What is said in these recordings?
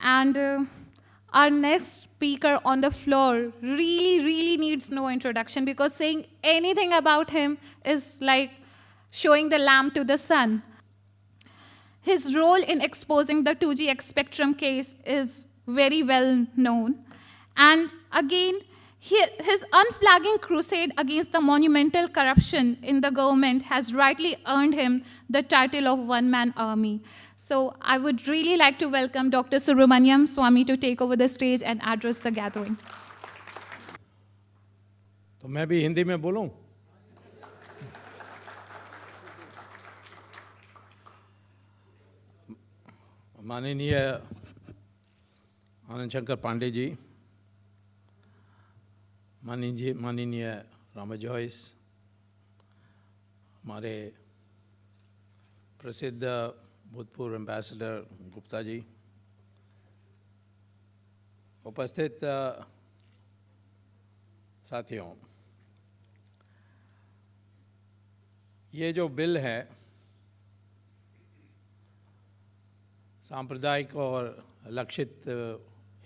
And our next speaker on the floor really needs no introduction, because saying anything about him is like showing the lamp to the sun. His role in exposing the 2G spectrum case is very well known. And again, his unflagging crusade against the monumental corruption in the government has rightly earned him the title of one-man army. So I would really like to welcome Dr. Subramaniam Swamy to take over the stage and address the gathering. तो मैं भी हिंदी में बोलूं? माननीय आनंद शंकर पांडे जी, माननीय Rama Joyce, हमारे प्रसिद्ध भूतपूर्व एम्बेसडर गुप्ता जी, उपस्थित साथियों, ये जो बिल है सांप्रदायिक और लक्षित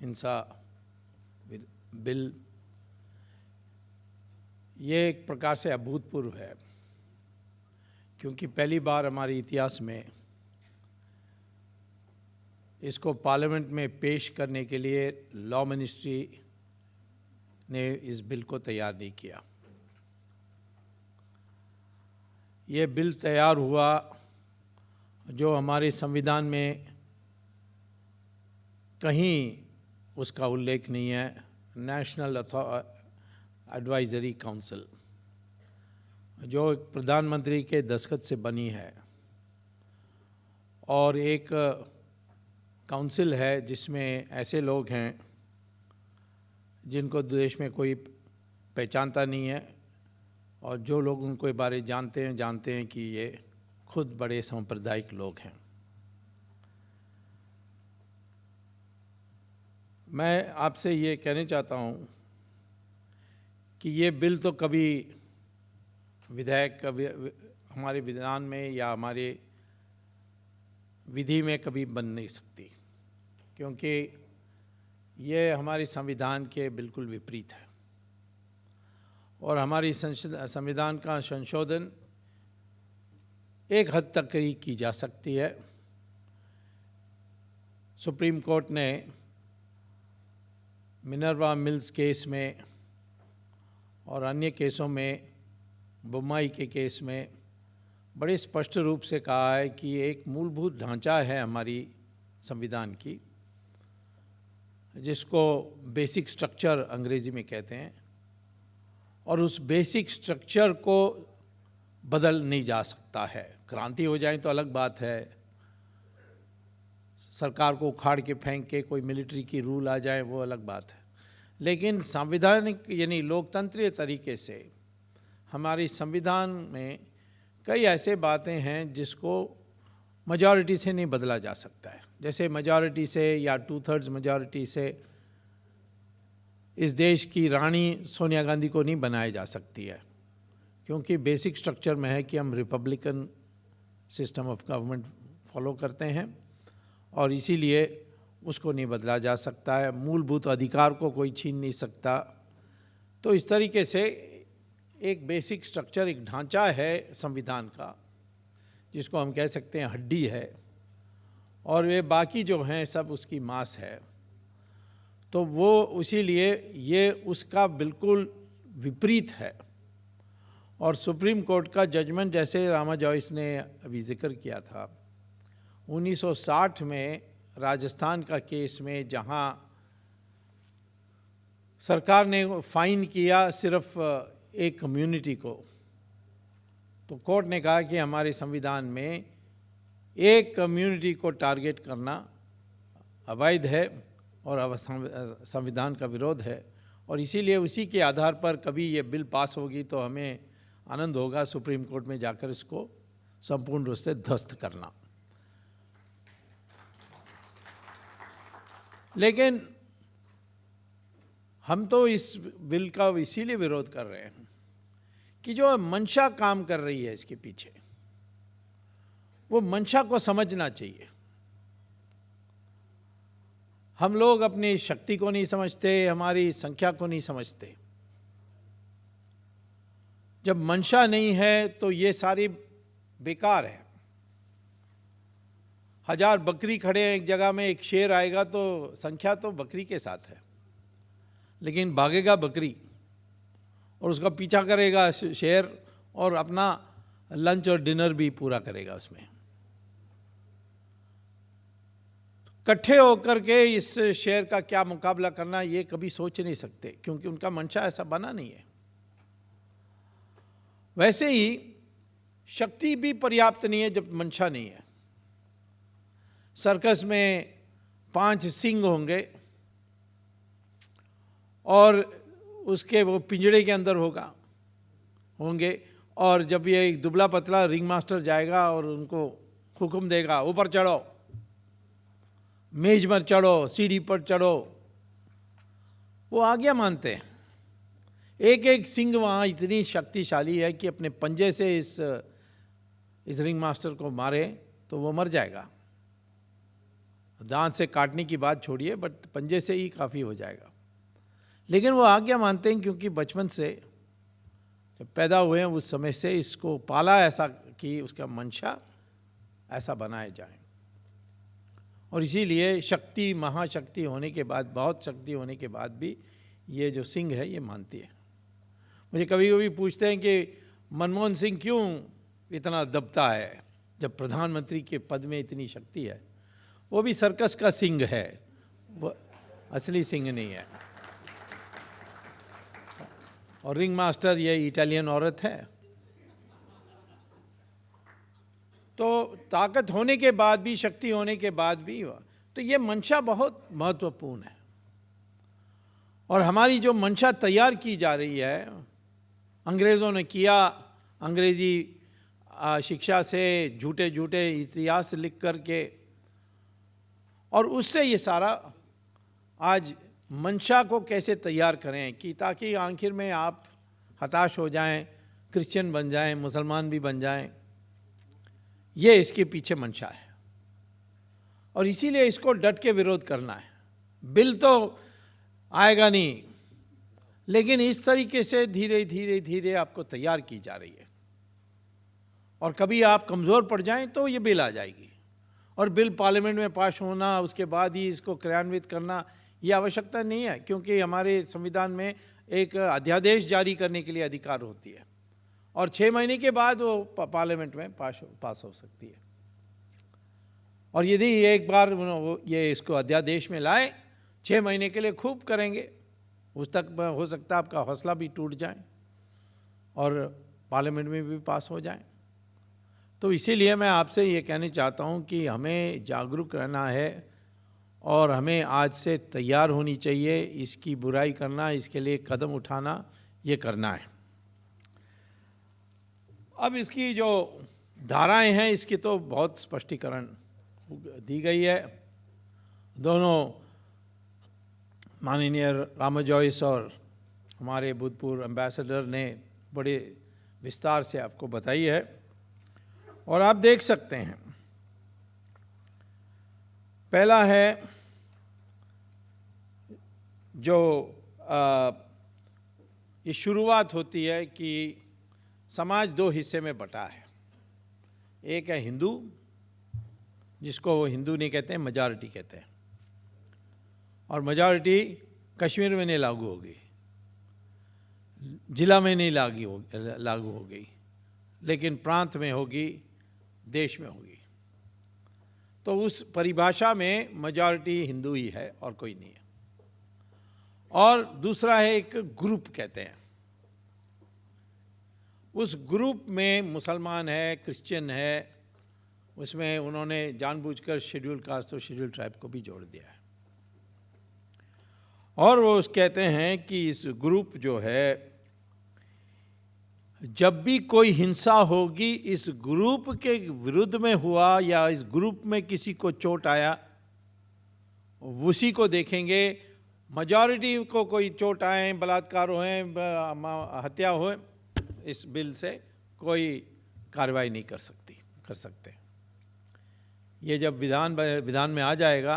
हिंसा बिल, ये एक प्रकार से अभूतपूर्व है, क्योंकि पहली बार हमारे इतिहास में इसको पार्लियामेंट में पेश करने के लिए लॉ मिनिस्ट्री ने इस बिल को तैयार नहीं किया। ये बिल तैयार हुआ जो हमारे संविधान में कहीं उसका उल्लेख नहीं है, नेशनल एडवाइजरी काउंसिल, जो एक प्रधानमंत्री के दस्तखत से बनी है और एक काउंसिल है जिसमें ऐसे लोग हैं जिनको देश में कोई पहचानता नहीं है, और जो लोग उनको बारे जानते हैं कि ये खुद बड़े सांप्रदायिक लोग हैं। मैं आपसे ये कहना चाहता हूँ कि ये बिल तो कभी हमारे विधान में या हमारे विधि में कभी बन नहीं सकती, क्योंकि ये हमारे संविधान के बिल्कुल विपरीत है। और हमारी संविधान का संशोधन एक हद तक ही की जा सकती है। सुप्रीम कोर्ट ने मिनर्वा मिल्स केस में और अन्य केसों में, बुम्बई के केस में बड़े स्पष्ट रूप से कहा है कि एक मूलभूत ढांचा है हमारी संविधान की, जिसको बेसिक स्ट्रक्चर अंग्रेजी में कहते हैं, और उस बेसिक स्ट्रक्चर को बदल नहीं जा सकता है। क्रांति हो जाए तो अलग बात है, सरकार को उखाड़ के फेंक के कोई मिलिट्री की रूल आ जाए वो अलग बात है, लेकिन संवैधानिक यानी लोकतंत्रीय तरीके से हमारी संविधान में कई ऐसे बातें हैं जिसको मेजॉरिटी से नहीं बदला जा सकता है। जैसे मेजॉरिटी से या 2/3 मेजॉरिटी से इस देश की रानी सोनिया गांधी को नहीं बनाया जा सकती है, क्योंकि बेसिक स्ट्रक्चर में है कि हम Republican system of government follow करते हैं और इसीलिए उसको नहीं बदला जा सकता है। मूलभूत अधिकार को कोई छीन नहीं सकता। तो इस तरीके से एक बेसिक स्ट्रक्चर, एक ढांचा है संविधान का, जिसको हम कह सकते हैं हड्डी है, और वे बाकी जो हैं सब उसकी मांस है। तो वो इसीलिए ये उसका बिल्कुल विपरीत है। और सुप्रीम कोर्ट का जजमेंट, जैसे रामा जॉयस ने अभी जिक्र किया था, 1960 में राजस्थान का केस में जहां सरकार ने फाइन किया सिर्फ एक कम्युनिटी को, तो कोर्ट ने कहा कि हमारे संविधान में एक कम्युनिटी को टारगेट करना अवैध है और संविधान का विरोध है, और इसीलिए उसी के आधार पर कभी ये बिल पास होगी तो हमें आनंद होगा सुप्रीम कोर्ट में जाकर इसको संपूर्ण रूप से ध्वस्त करना। लेकिन हम तो इस बिल का इसीलिए विरोध कर रहे हैं कि जो मंशा काम कर रही है इसके पीछे, वो मंशा को समझना चाहिए। हम लोग अपनी शक्ति को नहीं समझते, हमारी संख्या को नहीं समझते। जब मंशा नहीं है तो ये सारी बेकार है। 1000 बकरी खड़े हैं एक जगह में, एक शेर आएगा तो संख्या तो बकरी के साथ है, लेकिन भागेगा बकरी और उसका पीछा करेगा शेर और अपना लंच और डिनर भी पूरा करेगा उसमें। इकट्ठे होकर के इस शेर का क्या मुकाबला करना, ये कभी सोच नहीं सकते, क्योंकि उनका मंशा ऐसा बना नहीं है। वैसे ही शक्ति भी पर्याप्त नहीं है जब मंशा नहीं है। सर्कस में 5 सिंह होंगे और उसके वो पिंजड़े के अंदर होंगे, और जब ये एक दुबला पतला रिंग मास्टर जाएगा और उनको हुक्म देगा, ऊपर चढ़ो, मेज पर चढ़ो, सीढ़ी पर चढ़ो, वो आज्ञा मानते हैं। एक एक सिंह वहाँ इतनी शक्तिशाली है कि अपने पंजे से इस रिंग मास्टर को मारे तो वो मर जाएगा। दांत से काटने की बात छोड़िए, बट पंजे से ही काफ़ी हो जाएगा। लेकिन वो आज्ञा मानते हैं, क्योंकि बचपन से जब पैदा हुए हैं उस समय से इसको पाला ऐसा कि उसका मंशा ऐसा बनाए जाए। और इसीलिए शक्ति, महाशक्ति होने के बाद, बहुत शक्ति होने के बाद भी ये जो सिंह है ये मानती है। मुझे कभी कभी पूछते हैं कि मनमोहन सिंह क्यों इतना दबता है जब प्रधानमंत्री के पद में इतनी शक्ति है। वो भी सर्कस का सिंह है, वो असली सिंह नहीं है। और रिंग मास्टर ये इटालियन औरत है। तो ताकत होने के बाद भी, शक्ति होने के बाद भी, तो ये मंशा बहुत महत्वपूर्ण है। और हमारी जो मंशा तैयार की जा रही है, अंग्रेज़ों ने किया, अंग्रेजी शिक्षा से झूठे झूठे इतिहास लिख करके, और उससे ये सारा आज मंशा को कैसे तैयार करें कि ताकि आखिर में आप हताश हो जाएं, क्रिश्चियन बन जाएं, मुसलमान भी बन जाएं। ये इसके पीछे मंशा है, और इसीलिए इसको डट के विरोध करना है। बिल तो आएगा नहीं, लेकिन इस तरीके से धीरे धीरे धीरे आपको तैयार की जा रही है। और कभी आप कमज़ोर पड़ जाएं तो ये बिल आ जाएगी, और बिल पार्लियामेंट में पास होना, उसके बाद ही इसको क्रियान्वित करना, ये आवश्यकता नहीं है, क्योंकि हमारे संविधान में एक अध्यादेश जारी करने के लिए अधिकार होती है, और 6 महीने के बाद वो पार्लियामेंट में पास हो सकती है। और यदि एक बार ये इसको अध्यादेश में लाए, 6 महीने के लिए खूब करेंगे, उस तक हो सकता है आपका हौसला भी टूट जाए और पार्लियामेंट में भी पास हो जाए। तो इसीलिए मैं आपसे ये कहना चाहता हूँ कि हमें जागरूक रहना है, और हमें आज से तैयार होनी चाहिए। इसकी बुराई करना, इसके लिए कदम उठाना, ये करना है। अब इसकी जो धाराएं हैं, इसकी तो बहुत स्पष्टीकरण दी गई है। दोनों माननीय रामा जॉयस और हमारे भूतपूर्व एम्बेसडर ने बड़े विस्तार से आपको बताई है, और आप देख सकते हैं। पहला है जो ये शुरुआत होती है कि समाज 2 हिस्से में बटा है। एक है हिंदू, जिसको वो हिंदू नहीं कहते हैं, मेजॉरिटी कहते हैं, और मेजॉरिटी कश्मीर में नहीं लागू होगी, जिला में नहीं लागू होगी, लेकिन प्रांत में होगी, देश में होगी। तो उस परिभाषा में मेजॉरिटी हिंदू ही है और कोई नहीं है। और दूसरा है एक ग्रुप कहते हैं, उस ग्रुप में मुसलमान है, क्रिश्चियन है, उसमें उन्होंने जानबूझकर शेड्यूल कास्ट और शेड्यूल ट्राइब को भी जोड़ दिया है। और वो कहते हैं कि इस ग्रुप जो है, जब भी कोई हिंसा होगी इस ग्रुप के विरुद्ध में हुआ या इस ग्रुप में किसी को चोट आया, उसी को देखेंगे। मेजॉरिटी को कोई चोट आए, बलात्कार होए, हत्या होए, इस बिल से कोई कार्रवाई नहीं कर सकते। ये जब विधान में आ जाएगा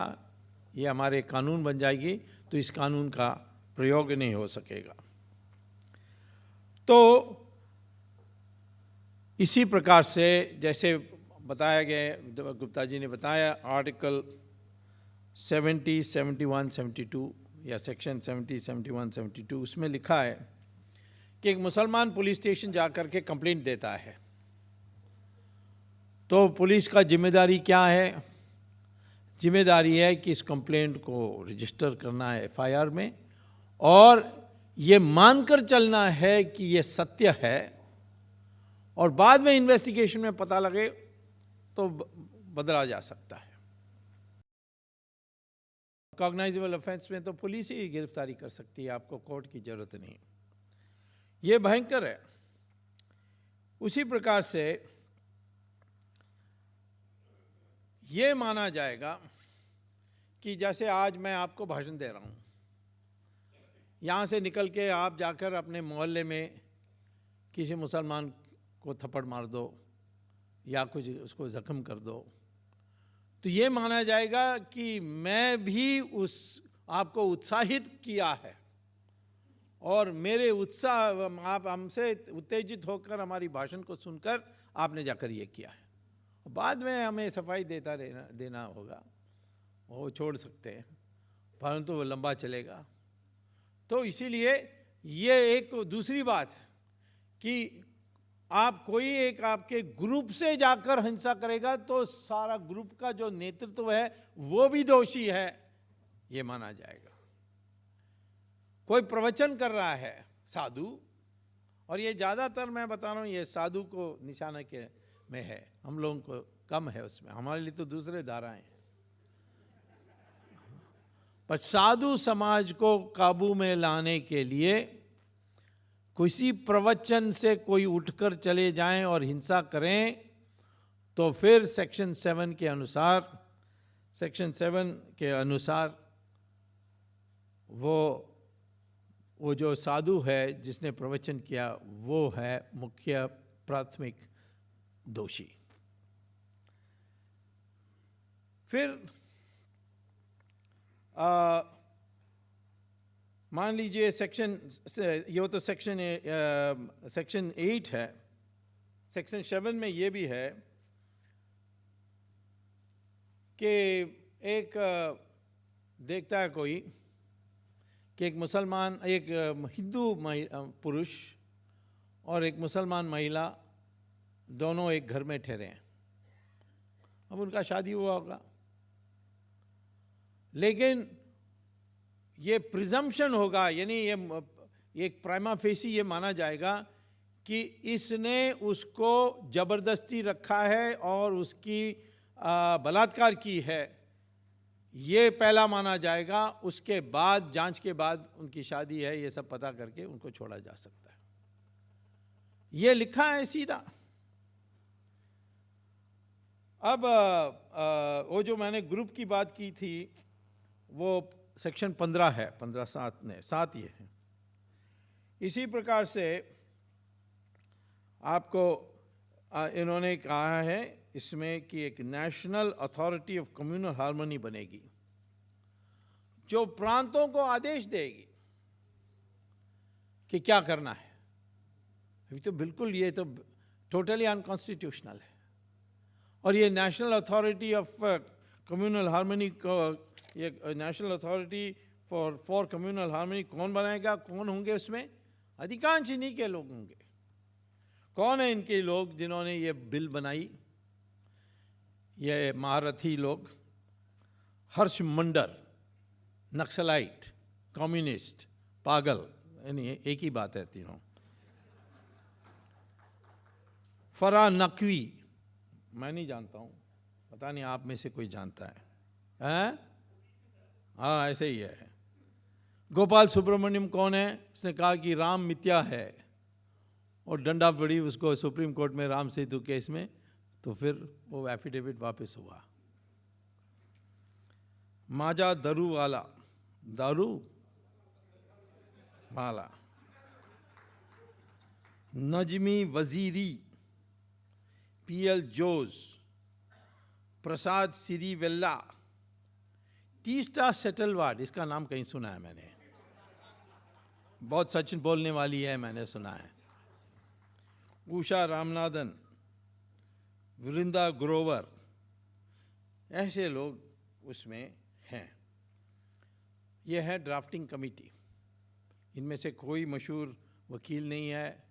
ये हमारे कानून बन जाएगी तो इस कानून का प्रयोग नहीं हो सकेगा। तो इसी प्रकार से जैसे बताया गया, गुप्ता जी ने बताया, आर्टिकल 70, 71, 72 या सेक्शन 70, 71, 72 उसमें लिखा है कि एक मुसलमान पुलिस स्टेशन जाकर के कंप्लेंट देता है तो पुलिस का जिम्मेदारी क्या है? जिम्मेदारी है कि इस कंप्लेंट को रजिस्टर करना है एफआईआर में और ये मानकर चलना है कि ये सत्य है, और बाद में इन्वेस्टिगेशन में पता लगे तो बदला जा सकता है। कॉग्नाइजेबल ऑफेंस में तो पुलिस ही गिरफ्तारी कर सकती है, आपको कोर्ट की जरूरत नहीं। ये भयंकर है। उसी प्रकार से ये माना जाएगा कि जैसे आज मैं आपको भाषण दे रहा हूं, यहां से निकल के आप जाकर अपने मोहल्ले में किसी मुसलमान को थप्पड़ मार दो या कुछ उसको जख्म कर दो, तो ये माना जाएगा कि मैं भी उस आपको उत्साहित किया है और मेरे उत्साह, आप हमसे उत्तेजित होकर हमारी भाषण को सुनकर आपने जाकर ये किया है। बाद में हमें सफाई देना होगा, वो छोड़ सकते हैं, परंतु वो लंबा चलेगा। तो इसीलिए ये एक दूसरी बात है कि आप कोई एक आपके ग्रुप से जाकर हिंसा करेगा तो सारा ग्रुप का जो नेतृत्व है वो भी दोषी है, ये माना जाएगा। कोई प्रवचन कर रहा है साधु, और ये ज़्यादातर मैं बता रहा हूँ ये साधु को निशाना के में है, हम लोगों को कम है उसमें, हमारे लिए तो दूसरे धाराएं हैं। पर साधु समाज को काबू में लाने के लिए किसी प्रवचन से कोई उठकर चले जाएं और हिंसा करें तो फिर सेक्शन 7 के अनुसार वो जो साधु है जिसने प्रवचन किया वो है मुख्य प्राथमिक दोषी। फिर मान लीजिए ये तो सेक्शन 8 है। सेक्शन 7 में ये भी है कि एक देखता है कोई कि एक मुसलमान, एक हिंदू पुरुष और एक मुसलमान महिला दोनों एक घर में ठहरे हैं। अब उनका शादी हुआ होगा, लेकिन ये प्रिजम्पशन होगा, यानी ये एक प्राइमा फेसी ये माना जाएगा कि इसने उसको जबरदस्ती रखा है और उसकी बलात्कार की है, ये पहला माना जाएगा। उसके बाद जांच के बाद उनकी शादी है ये सब पता करके उनको छोड़ा जा सकता है। ये लिखा है सीधा। अब वो जो मैंने ग्रुप की बात की थी वो सेक्शन 15 है, 15(7) ये है। इसी प्रकार से आपको इन्होंने कहा है इसमें कि एक national authority of communal harmony बनेगी जो प्रांतों को आदेश देगी कि क्या करना है। अभी तो बिल्कुल ये तो टोटली अनकॉन्स्टिट्यूशनल है। और ये national authority of communal harmony को, ये national authority for communal harmony कौन बनाएगा, कौन होंगे उसमें? अधिकांश इन्हीं के लोग होंगे। कौन है इनके लोग जिन्होंने ये बिल बनाई? ये महारथी लोग, हर्ष मंडल, नक्सलाइट, कम्युनिस्ट, पागल, यानी एक ही बात है तीनों। फरा नकवी, मैं नहीं जानता हूँ, पता नहीं आप में से कोई जानता है? हैं? हाँ ऐसे ही है। गोपाल सुब्रमण्यम कौन है? उसने कहा कि राम मिथ्या है और डंडा पड़ी उसको सुप्रीम कोर्ट में राम सेतु केस में, तो फिर वो एफिडेविट वापस हुआ। माजा दारू वाला, नजमी वजीरी, PL जोस, प्रसाद सिरीवेल्ला, तीस्ता सेटलवाड, इसका नाम कहीं सुना है मैंने, बहुत सच बोलने वाली है, मैंने सुना है। उषा रामनाथन, वृंदा ग्रोवर, ऐसे लोग उसमें हैं। यह है ड्राफ्टिंग कमेटी। इनमें से कोई मशहूर वकील नहीं है,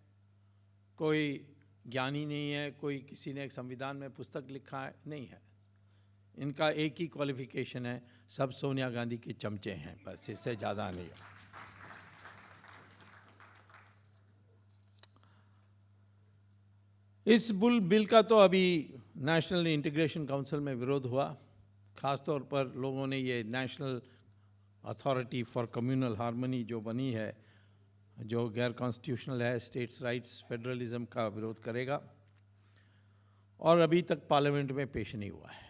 कोई ज्ञानी नहीं है, कोई किसी ने एक संविधान में पुस्तक लिखा है, नहीं है। इनका एक ही क्वालिफिकेशन है, सब सोनिया गांधी के चमचे हैं, बस, इससे ज़्यादा नहीं है। इस बिल का तो अभी नेशनल इंटीग्रेशन काउंसिल में विरोध हुआ। ख़ास तौर पर लोगों ने ये national authority for communal harmony जो बनी है, जो गैर कॉन्स्टिट्यूशनल है, स्टेट्स राइट्स फेडरलिज्म का विरोध करेगा, और अभी तक पार्लियामेंट में पेश नहीं हुआ है।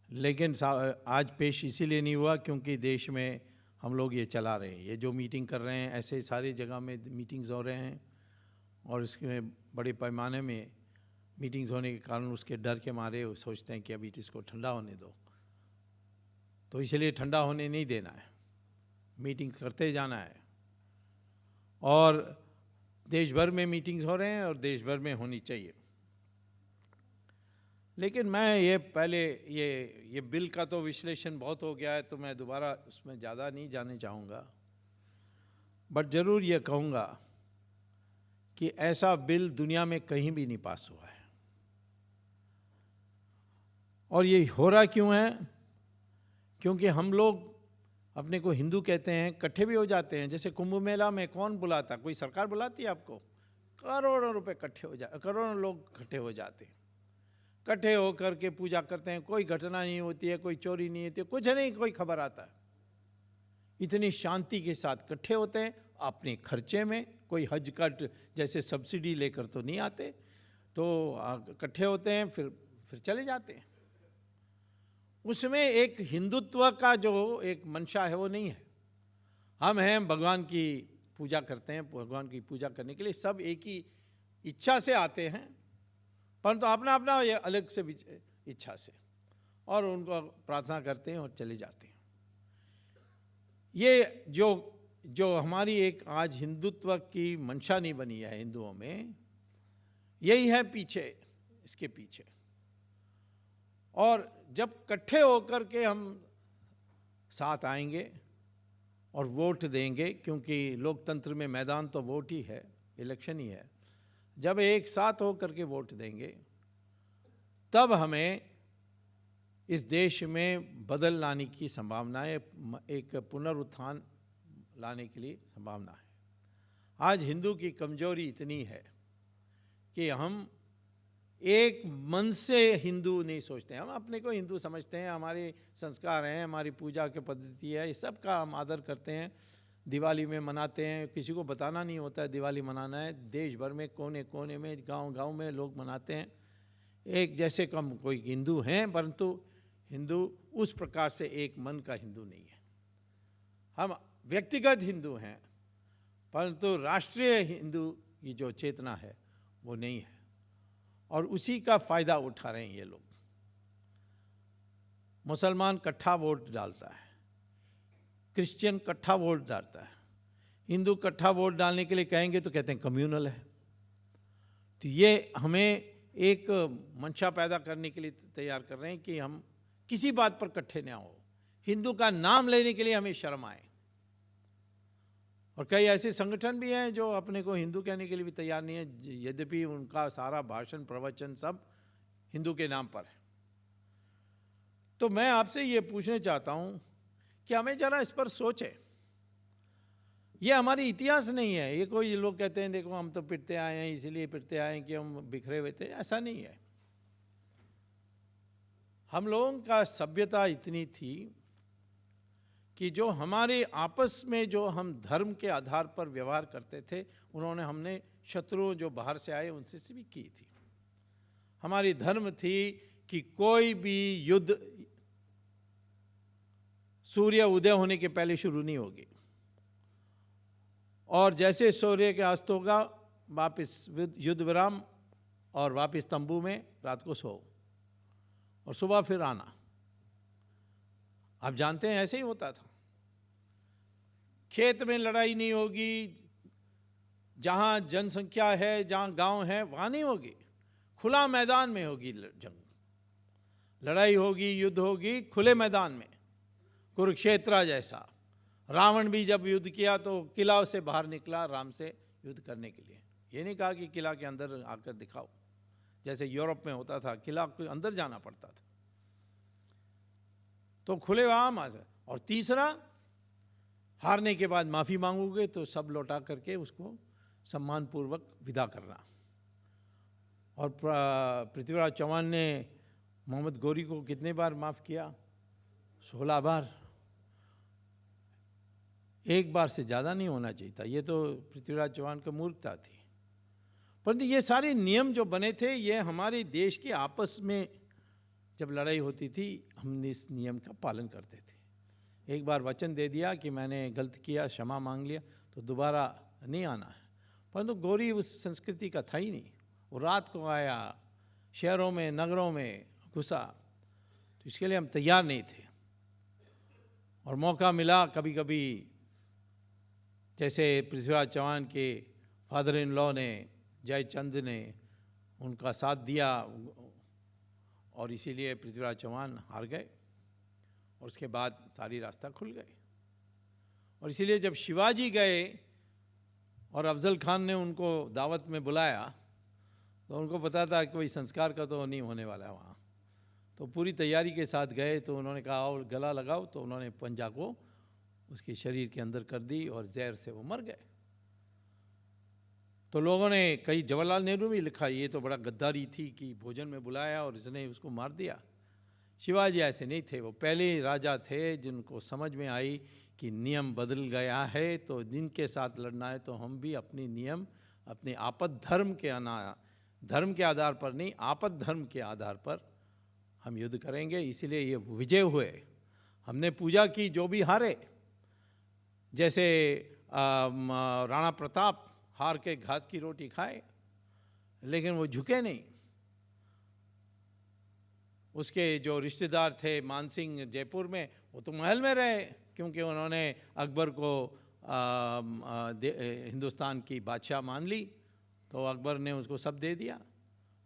लेकिन आज पेश इसीलिए नहीं हुआ क्योंकि देश में हम लोग ये चला रहे हैं, ये जो मीटिंग कर रहे हैं, ऐसे सारी जगह में मीटिंग्स हो रहे हैं, और इसमें बड़े पैमाने में मीटिंग्स होने के कारण उसके डर के मारे वो सोचते हैं कि अभी इसको ठंडा होने दो, तो इसलिए ठंडा होने नहीं देना है, मीटिंग्स करते जाना है। और देश भर में मीटिंग्स हो रहे हैं और देश भर में होनी चाहिए। लेकिन मैं ये पहले ये बिल का तो विश्लेषण बहुत हो गया है, तो मैं दोबारा उसमें ज़्यादा नहीं जाने चाहूँगा, बट ज़रूर ये कहूँगा कि ऐसा बिल दुनिया में कहीं भी नहीं पास हुआ है। और ये हो रहा क्यों है? क्योंकि हम लोग अपने को हिंदू कहते हैं, इकट्ठे भी हो जाते हैं। जैसे कुंभ मेला में कौन बुलाता? कोई सरकार बुलाती है आपको? करोड़ों रुपए इकट्ठे हो जाते, करोड़ों लोग इकट्ठे हो जाते हैं, इकट्ठे होकर के पूजा करते हैं, कोई घटना नहीं होती है, कोई चोरी नहीं होती है, कुछ नहीं, कोई खबर आता है। इतनी शांति के साथ इकट्ठे होते हैं अपने खर्चे में, कोई हज का जैसे सब्सिडी लेकर तो नहीं आते, तो इकट्ठे होते हैं, फिर चले जाते हैं। उसमें एक हिंदुत्व का जो एक मंशा है वो नहीं है। हम हैं, भगवान की पूजा करते हैं, भगवान की पूजा करने के लिए सब एक ही इच्छा से आते हैं, परंतु अपना अपना ये अलग से इच्छा से, और उनको प्रार्थना करते हैं और चले जाते हैं। ये जो हमारी एक आज हिंदुत्व की मंशा नहीं बनी है हिंदुओं में, यही है पीछे, इसके पीछे। और जब इकट्ठे होकर के हम साथ आएंगे और वोट देंगे, क्योंकि लोकतंत्र में मैदान तो वोट ही है, इलेक्शन ही है, जब एक साथ होकर के वोट देंगे तब हमें इस देश में बदल लाने की संभावना है, एक पुनरुत्थान लाने के लिए संभावना है। आज हिंदू की कमजोरी इतनी है कि हम एक मन से हिंदू नहीं सोचते हैं। हम अपने को हिंदू समझते हैं, हमारे संस्कार हैं, हमारी पूजा की पद्धति है, ये सब का हम आदर करते हैं। दिवाली में मनाते हैं, किसी को बताना नहीं होता है दिवाली मनाना है, देश भर में कोने कोने में, गांव-गांव में लोग मनाते हैं। एक जैसे कम कोई हिंदू हैं, परंतु हिंदू उस प्रकार से एक मन का हिंदू नहीं है। हम व्यक्तिगत हिंदू हैं, परंतु राष्ट्रीय हिंदू की जो चेतना है वो नहीं है, और उसी का फायदा उठा रहे हैं ये लोग। मुसलमान इकट्ठा वोट डालता है, क्रिश्चियन इकट्ठा वोट डालता है, हिंदू इकट्ठा वोट डालने के लिए कहेंगे तो कहते हैं कम्युनल है। तो ये हमें एक मंशा पैदा करने के लिए तैयार कर रहे हैं कि हम किसी बात पर इकट्ठे ना हो, हिंदू का नाम लेने के लिए हमें शर्म आए। और कई ऐसे संगठन भी हैं जो अपने को हिंदू कहने के लिए भी तैयार नहीं है, यद्यपि उनका सारा भाषण प्रवचन सब हिंदू के नाम पर है। तो मैं आपसे ये पूछना चाहता हूँ कि हमें जरा इस पर सोचें। ये हमारी इतिहास नहीं है। ये कोई लोग कहते हैं देखो हम तो पिटते आए हैं, इसलिए पिटते आए हैं कि हम बिखरे हुए थे, ऐसा नहीं है। हम लोगों का सभ्यता इतनी थी कि जो हमारे आपस में जो हम धर्म के आधार पर व्यवहार करते थे, उन्होंने हमने शत्रुओं जो बाहर से आए उनसे भी की थी। हमारी धर्म थी कि कोई भी युद्ध सूर्य उदय होने के पहले शुरू नहीं होगी, और जैसे सूर्य के अस्त होगा वापस युद्ध विराम, और वापस तंबू में रात को सो, और सुबह फिर आना। आप जानते हैं ऐसे ही होता था। खेत में लड़ाई नहीं होगी, जहाँ जनसंख्या है, जहाँ गांव है, वहाँ नहीं होगी, खुला मैदान में होगी जंग, लड़ाई होगी, युद्ध होगी खुले मैदान में, कुरुक्षेत्र जैसा। रावण भी जब युद्ध किया तो किला से बाहर निकला राम से युद्ध करने के लिए। ये नहीं कहा कि किला के अंदर आकर दिखाओ, जैसे यूरोप में होता था, किला के अंदर जाना पड़ता था। तो खुले आम आता। और तीसरा, हारने के बाद माफ़ी मांगोगे तो सब लौटा करके उसको सम्मानपूर्वक विदा करना। और पृथ्वीराज चौहान ने मोहम्मद गौरी को कितने बार माफ़ किया? 16 बार। एक बार से ज़्यादा नहीं होना चाहिए था। ये तो पृथ्वीराज चौहान की मूर्खता थी। परंतु ये सारे नियम जो बने थे, ये हमारे देश के आपस में जब लड़ाई होती थी, हम इस नियम का पालन करते थे। एक बार वचन दे दिया कि मैंने गलत किया, क्षमा मांग लिया, तो दोबारा नहीं आना है। परंतु गौरी उस संस्कृति का था ही नहीं। वो रात को आया, शहरों में, नगरों में घुसा, तो इसके लिए हम तैयार नहीं थे। और मौका मिला कभी कभी, जैसे पृथ्वीराज चौहान के फादर इन लॉ ने, जयचंद ने उनका साथ दिया, और इसीलिए पृथ्वीराज चौहान हार गए, और उसके बाद सारी रास्ता खुल गए। और इसीलिए जब शिवाजी गए और अफजल खान ने उनको दावत में बुलाया, तो उनको पता था कि कोई संस्कार का तो नहीं होने वाला है वहाँ, तो पूरी तैयारी के साथ गए। तो उन्होंने कहा और गला लगाओ, तो उन्होंने पंजा को उसके शरीर के अंदर कर दी और जहर से वो मर गए। तो लोगों ने, कई जवाहरलाल नेहरू भी लिखा, ये तो बड़ा गद्दारी थी कि भोजन में बुलाया और इसने उसको मार दिया। शिवाजी ऐसे नहीं थे। वो पहले राजा थे जिनको समझ में आई कि नियम बदल गया है, तो जिनके साथ लड़ना है तो हम भी अपनी नियम, अपने आपद धर्म के धर्म के आधार पर नहीं, आपद धर्म के आधार पर हम युद्ध करेंगे। इसलिए ये विजय हुए। हमने पूजा की, जो भी हारे, जैसे राणा प्रताप हार के घास की रोटी खाए, लेकिन वो झुके नहीं। उसके जो रिश्तेदार थे मानसिंह जयपुर में, वो तो महल में रहे, क्योंकि उन्होंने अकबर को हिंदुस्तान की बादशाह मान ली, तो अकबर ने उसको सब दे दिया।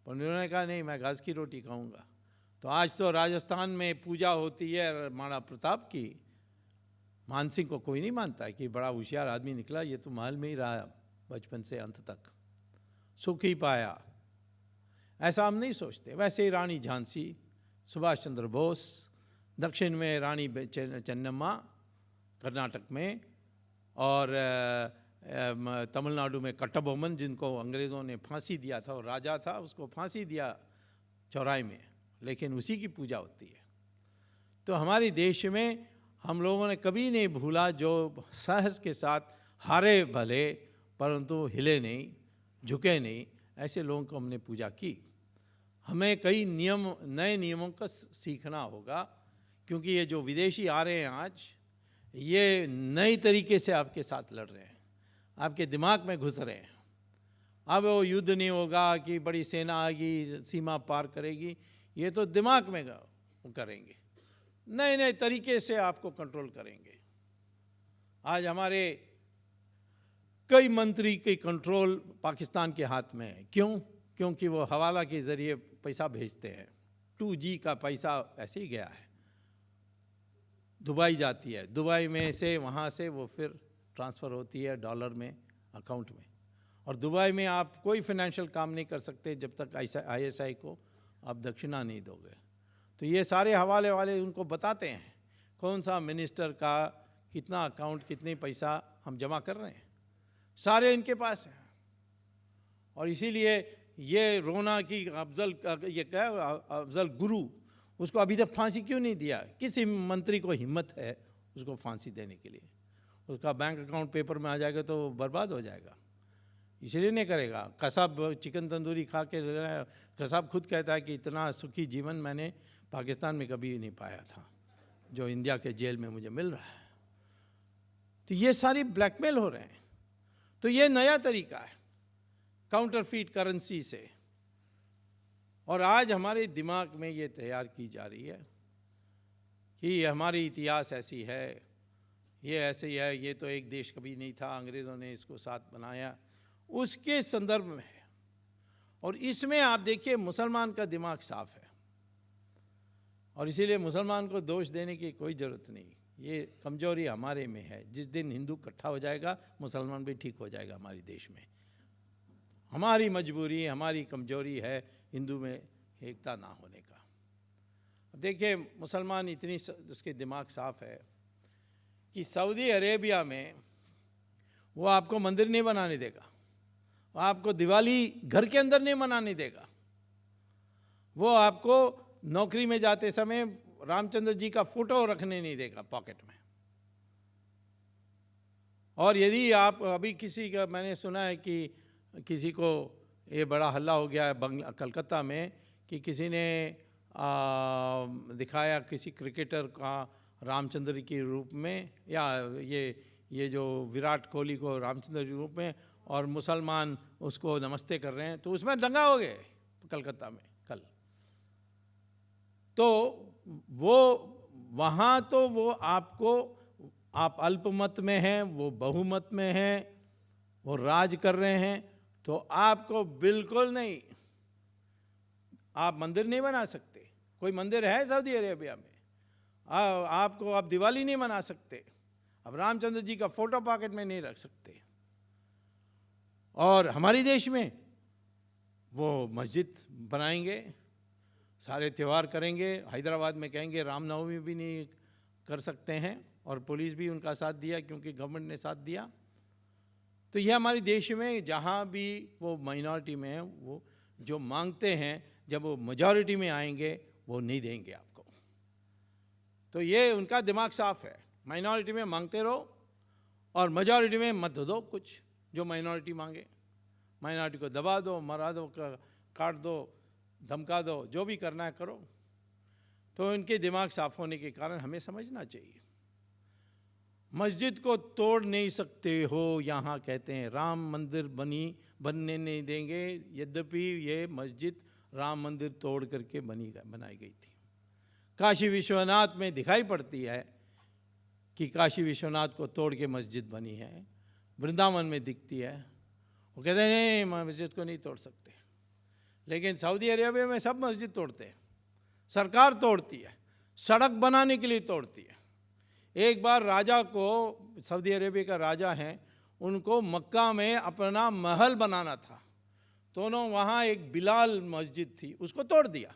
पर उन्होंने कहा नहीं, मैं घास की रोटी खाऊंगा। तो आज तो राजस्थान में पूजा होती है राणा प्रताप की, मानसिंह को कोई नहीं मानता है कि बड़ा होशियार आदमी निकला, ये तो महल में ही रहा बचपन से अंत तक, सुख ही पाया। ऐसा हम नहीं सोचते। वैसे ही रानी झांसी, सुभाष चंद्र बोस, दक्षिण में रानी चेन्नम्मा कर्नाटक में, और तमिलनाडु में कट्टबोमन, जिनको अंग्रेज़ों ने फांसी दिया था, और राजा था, उसको फांसी दिया चौराहे में, लेकिन उसी की पूजा होती है। तो हमारे देश में हम लोगों ने कभी नहीं भूला, जो साहस के साथ हारे भले परंतु हिले नहीं, झुके नहीं, ऐसे लोगों को हमने पूजा की। हमें कई नियम, नए नियमों का सीखना होगा, क्योंकि ये जो विदेशी आ रहे हैं आज, ये नए तरीके से आपके साथ लड़ रहे हैं, आपके दिमाग में घुस रहे हैं। अब वो युद्ध नहीं होगा कि बड़ी सेना आएगी, सीमा पार करेगी, ये तो दिमाग में करेंगे, नए नए तरीके से आपको कंट्रोल करेंगे। आज हमारे कई मंत्री के कंट्रोल पाकिस्तान के हाथ में है। क्यों? क्योंकि वो हवाला के ज़रिए पैसा भेजते हैं। 2G का पैसा ऐसे ही गया है, दुबई जाती है, दुबई में से वहाँ से वो फिर ट्रांसफ़र होती है डॉलर में अकाउंट में। और दुबई में आप कोई फाइनेंशियल काम नहीं कर सकते जब तक ISI को आप दक्षिणा नहीं दोगे। तो ये सारे हवाले वाले उनको बताते हैं कौन सा मिनिस्टर का कितना अकाउंट, कितने पैसा हम जमा कर रहे हैं, सारे इनके पास हैं। और इसीलिए ये रोना कि अफजल, ये क्या अफजल गुरु, उसको अभी तक फांसी क्यों नहीं दिया? किसी मंत्री को हिम्मत है उसको फांसी देने के लिए? उसका बैंक अकाउंट पेपर में आ जाएगा तो बर्बाद हो जाएगा, इसलिए नहीं करेगा। कसाब चिकन तंदूरी खा के, कसाब खुद कहता है कि इतना सुखी जीवन मैंने पाकिस्तान में कभी नहीं पाया था जो इंडिया के जेल में मुझे मिल रहा है। तो ये सारी ब्लैकमेल हो रहे हैं। तो ये नया तरीका है काउंटरफीट करेंसी से, और आज हमारे दिमाग में ये तैयार की जा रही है कि हमारी इतिहास ऐसी है, ये ऐसे ही है, ये तो एक देश कभी नहीं था, अंग्रेज़ों ने इसको साथ बनाया, उसके संदर्भ में है। और इसमें आप देखिए मुसलमान का दिमाग साफ है, और इसीलिए मुसलमान को दोष देने की कोई ज़रूरत नहीं। ये कमजोरी हमारे में है। जिस दिन हिंदू इकट्ठा हो जाएगा, मुसलमान भी ठीक हो जाएगा हमारे देश में। हमारी मजबूरी, हमारी कमजोरी है हिंदू में एकता ना होने का। अब देखिए मुसलमान इतनी उसके दिमाग साफ है कि सऊदी अरेबिया में वो आपको मंदिर नहीं बनाने देगा, वो आपको दिवाली घर के अंदर नहीं मनाने देगा, वो आपको नौकरी में जाते समय रामचंद्र जी का फोटो रखने नहीं देगा पॉकेट में। और यदि आप अभी किसी का, मैंने सुना है कि किसी को ये बड़ा हल्ला हो गया है कलकत्ता में कि किसी ने दिखाया किसी क्रिकेटर का रामचंद्र के रूप में, या ये जो विराट कोहली को रामचंद्र के रूप में, और मुसलमान उसको नमस्ते कर रहे हैं, तो उसमें दंगा हो गए कलकत्ता में कल। तो वो वहाँ तो वो आपको, आप अल्पमत में हैं, वो बहुमत में हैं, वो राज कर रहे हैं, तो आपको बिल्कुल नहीं, आप मंदिर नहीं बना सकते। कोई मंदिर है सऊदी अरेबिया में? आपको आप दिवाली नहीं मना सकते, अब रामचंद्र जी का फोटो पॉकेट में नहीं रख सकते। और हमारे देश में वो मस्जिद बनाएंगे, सारे त्यौहार करेंगे। हैदराबाद में कहेंगे रामनवमी भी नहीं कर सकते हैं, और पुलिस भी उनका साथ दिया क्योंकि गवर्नमेंट ने साथ दिया। तो यह हमारे देश में जहाँ भी वो माइनॉरिटी में है, वो जो मांगते हैं, जब वो मेजॉरिटी में आएंगे वो नहीं देंगे आपको। तो ये उनका दिमाग साफ है, माइनॉरिटी में मांगते रहो और मेजॉरिटी में मत दो कुछ जो माइनॉरिटी मांगे। माइनॉरिटी को दबा दो, मरा दो, काट दो, धमका दो, जो भी करना है करो। तो इनके दिमाग साफ होने के कारण हमें समझना चाहिए। मस्जिद को तोड़ नहीं सकते हो, यहाँ कहते हैं राम मंदिर बनने नहीं देंगे, यद्यपि ये मस्जिद राम मंदिर तोड़ करके बनाई गई थी। काशी विश्वनाथ में दिखाई पड़ती है कि काशी विश्वनाथ को तोड़ के मस्जिद बनी है, वृंदावन में दिखती है। वो कहते हैं नहीं, मस्जिद को नहीं तोड़ सकते। लेकिन सऊदी अरेबिया में सब मस्जिद तोड़ते हैं, सरकार तोड़ती है, सड़क बनाने के लिए तोड़ती है। एक बार राजा को, सऊदी अरेबिया का राजा हैं, उनको मक्का में अपना महल बनाना था, तो उन्होंने वहाँ एक बिलाल मस्जिद थी, उसको तोड़ दिया।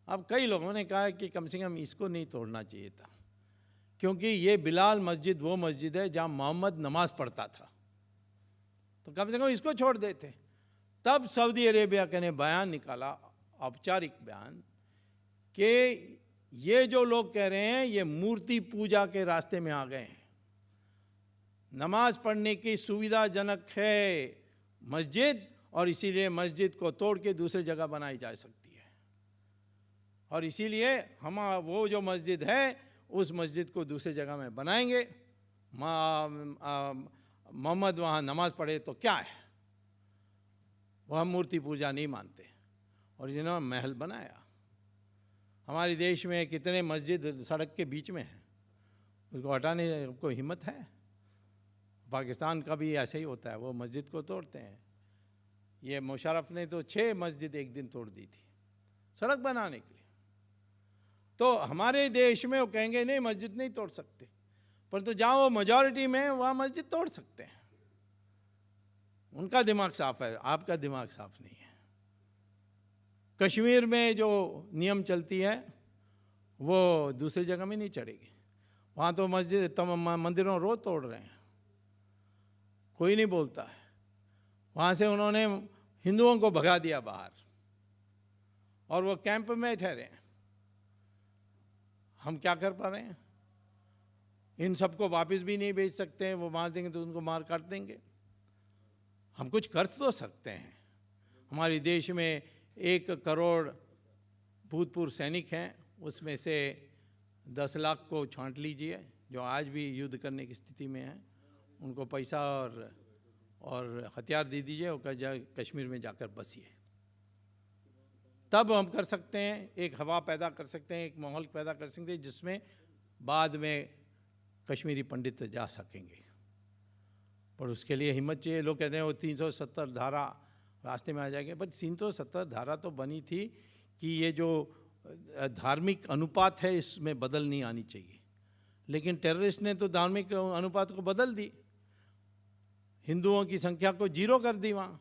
अब कई लोगों ने कहा कि कम से कम इसको नहीं तोड़ना चाहिए था, क्योंकि ये बिलाल मस्जिद वो मस्जिद है जहाँ मोहम्मद नमाज पढ़ता था, तो कम से कम इसको छोड़ देते। तब सऊदी अरेबिया ने बयान निकाला, औपचारिक बयान, कि ये जो लोग कह रहे हैं ये मूर्ति पूजा के रास्ते में आ गए हैं। नमाज पढ़ने की सुविधाजनक है मस्जिद, और इसीलिए मस्जिद को तोड़ के दूसरी जगह बनाई जा सकती है। और इसीलिए हम वो जो मस्जिद है उस मस्जिद को दूसरी जगह में बनाएंगे। मोहम्मद वहाँ नमाज पढ़े तो क्या है, वह मूर्ति पूजा नहीं मानते। और जिन्होंने महल बनाया, हमारे देश में कितने मस्जिद सड़क के बीच में हैं, उसको हटाने को हिम्मत है? पाकिस्तान का भी ऐसे ही होता है, वो मस्जिद को तोड़ते हैं। ये मुशर्रफ ने तो 6 मस्जिद एक दिन तोड़ दी थी सड़क बनाने के लिए। तो हमारे देश में वो कहेंगे नहीं मस्जिद नहीं तोड़ सकते, परंतु जहाँ वो मेजॉरिटी में है वहाँ मस्जिद तोड़ सकते हैं। उनका दिमाग साफ है, आपका दिमाग साफ नहीं है। कश्मीर में जो नियम चलती है वो दूसरी जगह में नहीं चढ़ेगी। वहाँ तो मस्जिद मंदिरों रोज तोड़ रहे हैं, कोई नहीं बोलता है। वहाँ से उन्होंने हिंदुओं को भगा दिया बाहर, और वो कैंप में ठहरे हैं। हम क्या कर पा रहे हैं? इन सबको वापस भी नहीं भेज सकते हैं, वो मार देंगे तो उनको मार काट देंगे। हम कुछ कर तो सकते हैं। हमारे देश में 1 करोड़ भूतपूर्व सैनिक हैं, उसमें से 10 लाख को छांट लीजिए जो आज भी युद्ध करने की स्थिति में हैं, उनको पैसा और हथियार दे दीजिए और कश्मीर में जाकर बसिए। तब हम कर सकते हैं, एक हवा पैदा कर सकते हैं, एक माहौल पैदा कर सकते हैं जिसमें बाद में कश्मीरी पंडित जा सकेंगे। पर उसके लिए हिम्मत चाहिए। लोग कहते हैं वो 370 धारा रास्ते में आ जाएंगे, पर 370 धारा तो बनी थी कि ये जो धार्मिक अनुपात है इसमें बदल नहीं आनी चाहिए, लेकिन टेररिस्ट ने तो धार्मिक अनुपात को बदल दी, हिंदुओं की संख्या को 0 कर दी वहाँ।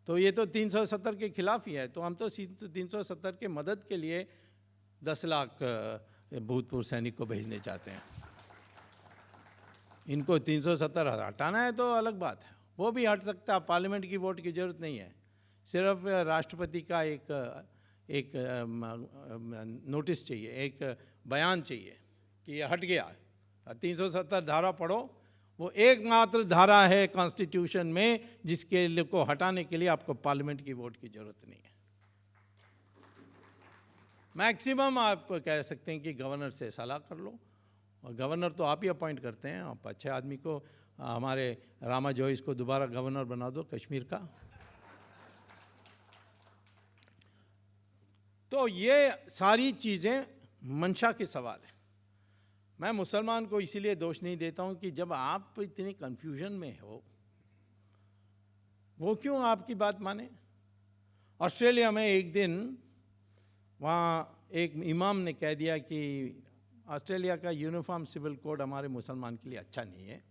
तो ये तो 370 के खिलाफ ही है। तो हम तो 370 के मदद के लिए 10 लाख भूतपूर्व सैनिक को भेजने चाहते हैं। इनको 370 हटाना है तो अलग बात है, वो भी हट सकता है। पार्लियामेंट की वोट की जरूरत नहीं है, सिर्फ राष्ट्रपति का एक नोटिस चाहिए, एक बयान चाहिए कि ये हट गया। 370 धारा पढ़ो, वो एकमात्र धारा है कॉन्स्टिट्यूशन में जिसके को हटाने के लिए आपको पार्लियामेंट की वोट की जरूरत नहीं है। मैक्सिमम आप कह सकते हैं कि गवर्नर से सलाह कर लो, और गवर्नर तो आप ही अपॉइंट करते हैं। आप अच्छे आदमी को, हमारे रामा जोइस को दोबारा गवर्नर बना दो कश्मीर का। तो ये सारी चीज़ें मंशा के सवाल है। मैं मुसलमान को इसीलिए दोष नहीं देता हूं कि जब आप इतनी कंफ्यूजन में हो, वो क्यों आपकी बात माने। ऑस्ट्रेलिया में एक दिन वहाँ एक इमाम ने कह दिया कि ऑस्ट्रेलिया का यूनिफॉर्म सिविल कोड हमारे मुसलमान के लिए अच्छा नहीं है,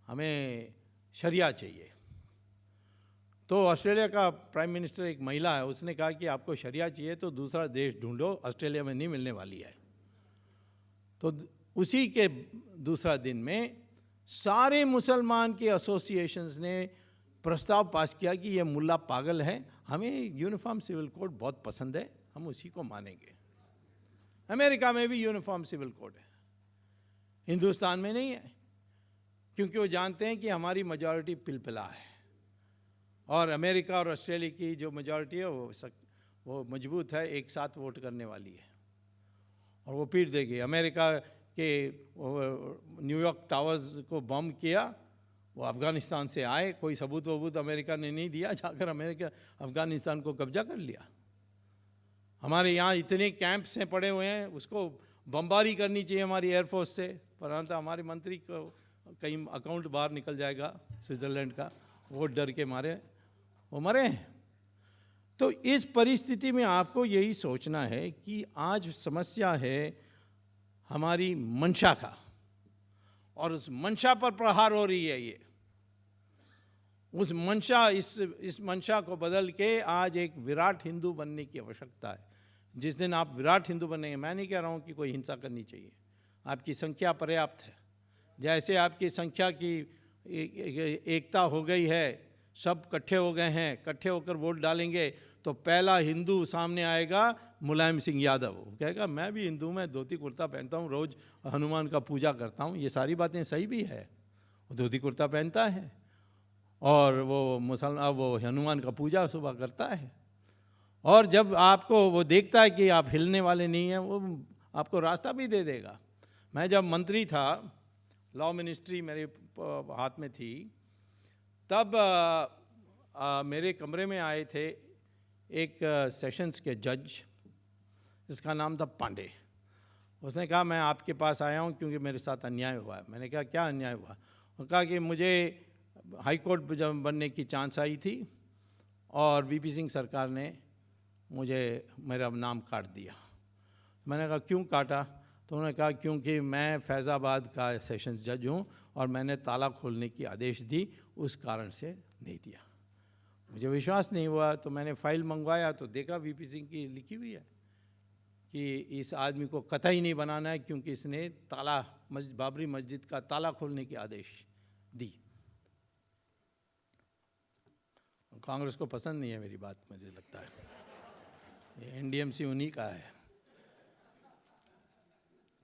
हमें शरिया चाहिए। तो ऑस्ट्रेलिया का प्राइम मिनिस्टर एक महिला है, उसने कहा कि आपको शरिया चाहिए तो दूसरा देश ढूंढो, ऑस्ट्रेलिया में नहीं मिलने वाली है। तो उसी के दूसरा दिन में सारे मुसलमान के एसोसिएशंस ने प्रस्ताव पास किया कि ये मुल्ला पागल है, हमें यूनिफॉर्म सिविल कोड बहुत पसंद है, हम उसी को मानेंगे। अमेरिका में भी यूनिफॉर्म सिविल कोड है, हिंदुस्तान में नहीं है, क्योंकि वो जानते हैं कि हमारी मेजॉरिटी पिलपिला है और अमेरिका और ऑस्ट्रेलिया की जो मेजॉरिटी है वो मजबूत है, एक साथ वोट करने वाली है और वो पीट देगी। अमेरिका के न्यूयॉर्क टावर्स को बम किया, वो अफ़गानिस्तान से आए, कोई सबूत वबूत अमेरिका ने नहीं दिया, जाकर अमेरिका अफ़गानिस्तान को कब्जा कर लिया। हमारे यहाँ इतने कैंप्स हैं पड़े हुए हैं, उसको बमबारी करनी चाहिए हमारी एयरफोर्स से, परंतु हमारे मंत्री को कहीं अकाउंट बाहर निकल जाएगा स्विट्ज़रलैंड का, वो डर के मारे वो मरे हैं। तो इस परिस्थिति में आपको यही सोचना है कि आज समस्या है हमारी मंशा का, और उस मंशा पर प्रहार हो रही है। ये उस मंशा, इस मंशा को बदल के आज एक विराट हिंदू बनने की आवश्यकता है। जिस दिन आप विराट हिंदू बनेंगे, मैं नहीं कह रहा हूँ कि कोई हिंसा करनी चाहिए, आपकी संख्या पर्याप्त है। जैसे आपकी संख्या की एकता हो गई है, सब इकट्ठे हो गए हैं, इकट्ठे होकर वोट डालेंगे तो पहला हिंदू सामने आएगा मुलायम सिंह यादव। वो कहेगा मैं भी हिंदू, मैं धोती कुर्ता पहनता हूँ, रोज़ हनुमान का पूजा करता हूँ। ये सारी बातें सही भी है, वो धोती कुर्ता पहनता है और वो हनुमान का पूजा सुबह करता है, और जब आपको वो देखता है कि आप हिलने वाले नहीं हैं, वो आपको रास्ता भी दे देगा। मैं जब मंत्री था, लॉ मिनिस्ट्री मेरे हाथ में थी, तब मेरे कमरे में आए थे एक सेशंस के जज, जिसका नाम था पांडे। उसने कहा मैं आपके पास आया हूँ क्योंकि मेरे साथ अन्याय हुआ है। मैंने कहा क्या अन्याय हुआ? उसने कहा कि मुझे हाई कोर्ट बनने की चांस आई थी और वीपी सिंह सरकार ने मुझे मेरा नाम काट दिया। मैंने कहा क्यों काटा? तो उन्होंने कहा क्योंकि मैं फैज़ाबाद का सेशंस जज हूँ और मैंने ताला खोलने की आदेश दी, उस कारण से नहीं दिया। मुझे विश्वास नहीं हुआ तो मैंने फ़ाइल मंगवाया तो देखा वीपी सिंह की लिखी हुई है कि इस आदमी को कतई नहीं बनाना है क्योंकि इसने बाबरी मस्जिद का ताला खोलने की आदेश दी। कांग्रेस को पसंद नहीं है मेरी बात, मुझे लगता है ये एनडीएमसी उन्हीं का है।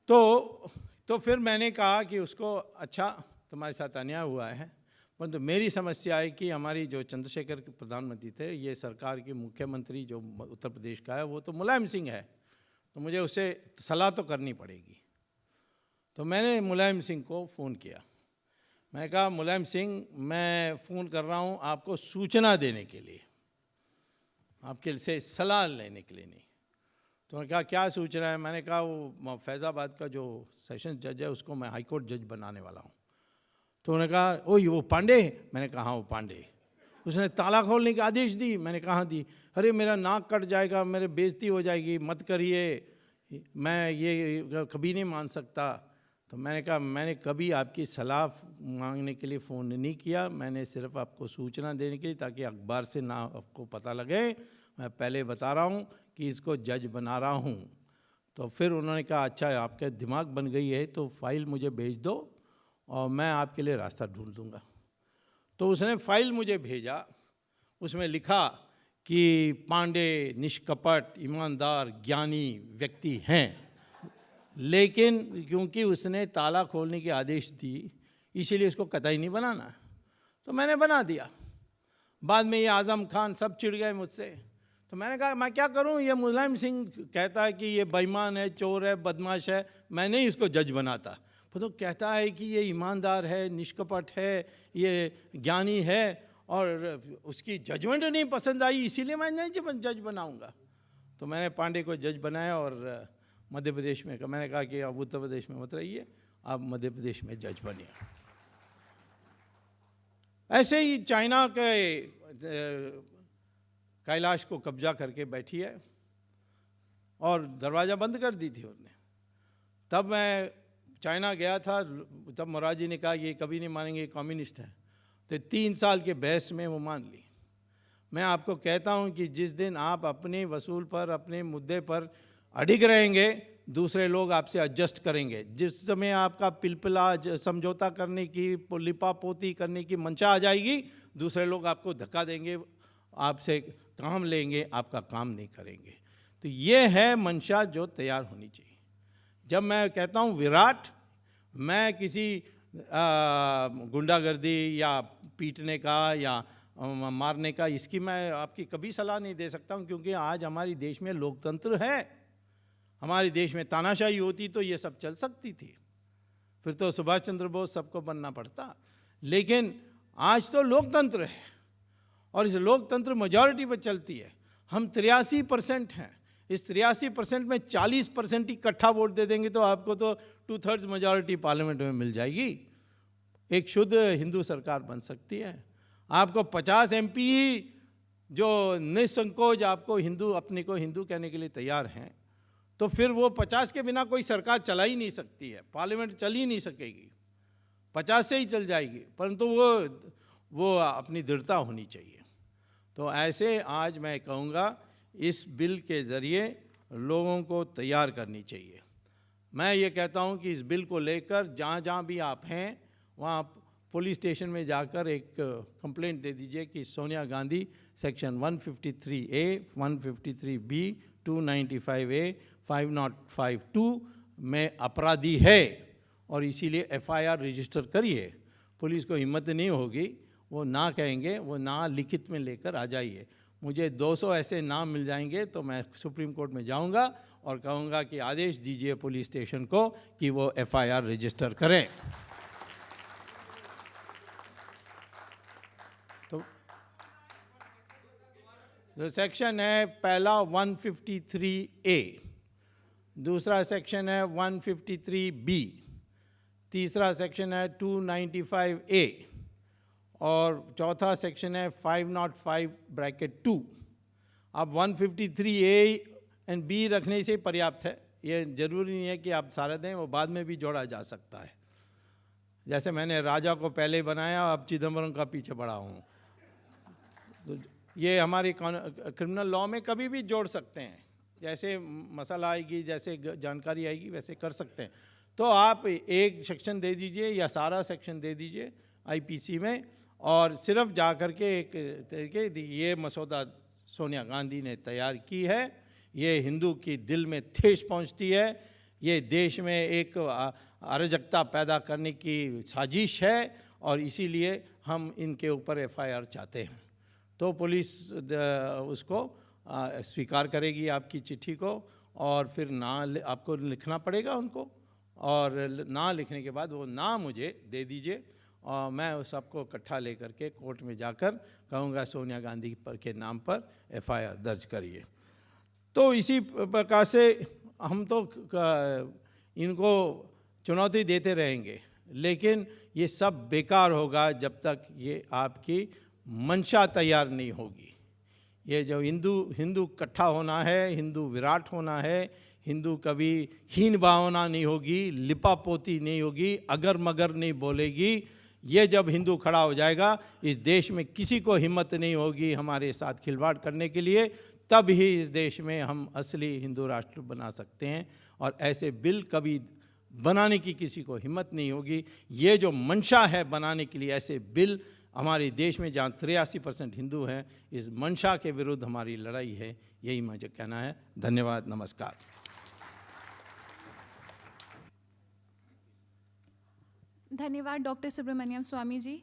तो फिर मैंने कहा कि उसको अच्छा तुम्हारे साथ अन्याय हुआ है, परंतु मेरी समस्या है कि हमारी जो चंद्रशेखर के प्रधानमंत्री थे, ये सरकार के मुख्यमंत्री जो उत्तर प्रदेश का है वो तो मुलायम सिंह है, तो मुझे उससे सलाह तो करनी पड़ेगी। तो मैंने मुलायम सिंह को फ़ोन किया। मैंने कहा मुलायम सिंह, मैं फ़ोन कर रहा हूँ आपको सूचना देने के लिए आपके से सलाह लेने के लिए नहीं। तो उन्होंने कहा क्या सोच रहा है? मैंने कहा वो फैज़ाबाद का जो सेशन जज है उसको मैं हाई कोर्ट जज बनाने वाला हूँ। तो उन्होंने कहा ओ ये वो पांडे? मैंने कहा हाँ वो पांडे। उसने ताला खोलने के आदेश दी? मैंने कहा दी। अरे मेरा नाक कट जाएगा, मेरे बेइज्जती हो जाएगी, मत करिए, मैं ये कभी नहीं मान सकता। तो मैंने कहा मैंने कभी आपकी सलाह मांगने के लिए फ़ोन नहीं किया, मैंने सिर्फ आपको सूचना देने के लिए, ताकि अखबार से ना आपको पता लगे, मैं पहले बता रहा हूँ कि इसको जज बना रहा हूँ। तो फिर उन्होंने कहा अच्छा आपका दिमाग बन गई है तो फाइल मुझे भेज दो और मैं आपके लिए रास्ता ढूंढ दूँगा। तो उसने फाइल मुझे भेजा, उसमें लिखा कि पांडे निष्कपट ईमानदार ज्ञानी व्यक्ति हैं, लेकिन क्योंकि उसने ताला खोलने के आदेश दी इसीलिए उसको कतई नहीं बनाना। तो मैंने बना दिया। बाद में ये आज़म खान सब चिढ़ गए मुझसे। तो मैंने कहा मैं क्या करूं, ये मुलायम सिंह कहता है कि ये बेईमान है, चोर है, बदमाश है, मैं नहीं इसको जज बनाता। तो कहता है कि ये ईमानदार है, निष्कपट है, ये ज्ञानी है, और उसकी जजमेंट नहीं पसंद आई इसीलिए मैं नहीं जज बनाऊंगा। तो मैंने पांडे को जज बनाया और मध्य प्रदेश में मैंने कहा कि अब उत्तर प्रदेश में मत रहिए, आप मध्य प्रदेश में जज बनिए। ऐसे ही चाइना के कैलाश को कब्जा करके बैठी है और दरवाज़ा बंद कर दी थी उन्होंने। तब मैं चाइना गया था, तब मोरारजी ने कहा ये कभी नहीं मानेंगे, कम्युनिस्ट है। तो 3 साल के बहस में वो मान ली। मैं आपको कहता हूँ कि जिस दिन आप अपने वसूल पर, अपने मुद्दे पर अडिग रहेंगे, दूसरे लोग आपसे एडजस्ट करेंगे। जिस समय आपका पिलपिला समझौता करने की, लिपा पोती करने की मंशा आ जाएगी, दूसरे लोग आपको धक्का देंगे, आपसे काम लेंगे, आपका काम नहीं करेंगे। तो ये है मंशा जो तैयार होनी चाहिए। जब मैं कहता हूँ विराट, मैं किसी गुंडागर्दी या पीटने का या मारने का, इसकी मैं आपकी कभी सलाह नहीं दे सकता हूँ, क्योंकि आज हमारे देश में लोकतंत्र है। हमारे देश में तानाशाही होती तो ये सब चल सकती थी, फिर तो सुभाष चंद्र बोस सबको बनना पड़ता। लेकिन आज तो लोकतंत्र है और इस लोकतंत्र मेजॉरिटी पर चलती है। हम 83% हैं, इस 83% में 40% इकट्ठा वोट दे देंगे तो आपको तो 2/3 मेजॉरिटी पार्लियामेंट में मिल जाएगी, एक शुद्ध हिंदू सरकार बन सकती है। आपको 50 MP जो निसंकोच आपको हिंदू, अपने को हिंदू कहने के लिए तैयार हैं, तो फिर वो 50 के बिना कोई सरकार चला ही नहीं सकती है, पार्लियामेंट चल ही नहीं सकेगी, 50 से ही चल जाएगी। परंतु वो अपनी दृढ़ता होनी चाहिए। तो ऐसे आज मैं कहूँगा इस बिल के ज़रिए लोगों को तैयार करनी चाहिए। मैं ये कहता हूँ कि इस बिल को लेकर जहाँ जहाँ भी आप हैं वहाँ पुलिस स्टेशन में जाकर एक कंप्लेंट दे दीजिए कि Sonia Gandhi section 153A, 153B, 295A, 5052 में अपराधी है और इसीलिए FIR रजिस्टर करिए। पुलिस को हिम्मत नहीं होगी, वो ना कहेंगे, वो ना लिखित में लेकर आ जाइए। मुझे 200 ऐसे नाम मिल जाएंगे तो मैं सुप्रीम कोर्ट में जाऊंगा और कहूंगा कि आदेश दीजिए पुलिस स्टेशन को कि वो FIR रजिस्टर करें। तो जो सेक्शन है पहला 153A, दूसरा सेक्शन है 153B, तीसरा सेक्शन है 295A और चौथा सेक्शन है 505(2). अब 153A और B रखने से पर्याप्त है, ये जरूरी नहीं है कि आप सारा दें, वो बाद में भी जोड़ा जा सकता है। जैसे मैंने राजा को पहले बनाया, अब चिदम्बरम का पीछे पड़ा हूँ, तो ये हमारी क्रिमिनल लॉ में कभी भी जोड़ सकते हैं, जैसे मसला आएगी, जैसे जानकारी आएगी वैसे कर सकते हैं। तो आप एक सेक्शन दे दीजिए या सारा सेक्शन दे दीजिए IPC में, और सिर्फ जा कर के एक तरीके ये मसौदा सोनिया गांधी ने तैयार की है, ये हिंदू की दिल में ठेस पहुंचती है, ये देश में एक अराजकता पैदा करने की साजिश है और इसीलिए हम इनके ऊपर FIR चाहते हैं। तो पुलिस उसको स्वीकार करेगी आपकी चिट्ठी को, और फिर ना आपको लिखना पड़ेगा उनको, और ना लिखने के बाद वो ना मुझे दे दीजिए और मैं उस सबको इकट्ठा लेकर के कोर्ट में जाकर कहूँगा सोनिया गांधी पर के नाम पर एफआईआर दर्ज करिए। तो इसी प्रकार से हम तो इनको चुनौती देते रहेंगे, लेकिन ये सब बेकार होगा जब तक ये आपकी मंशा तैयार नहीं होगी। ये जो हिंदू इकट्ठा होना है, हिंदू विराट होना है, हिंदू कभी हीन भावना नहीं होगी, लिपापोती नहीं होगी, अगर मगर नहीं बोलेगी। ये जब हिंदू खड़ा हो जाएगा, इस देश में किसी को हिम्मत नहीं होगी हमारे साथ खिलवाड़ करने के लिए। तब ही इस देश में हम असली हिंदू राष्ट्र बना सकते हैं, और ऐसे बिल कभी बनाने की किसी को हिम्मत नहीं होगी। ये जो मंशा है बनाने के लिए ऐसे बिल, हमारे देश में जहाँ 83% हिंदू हैं, इस मंशा के विरुद्ध हमारी लड़ाई है। यही मुझे कहना है। धन्यवाद, नमस्कार। धन्यवाद डॉक्टर सुब्रमण्यम स्वामी जी।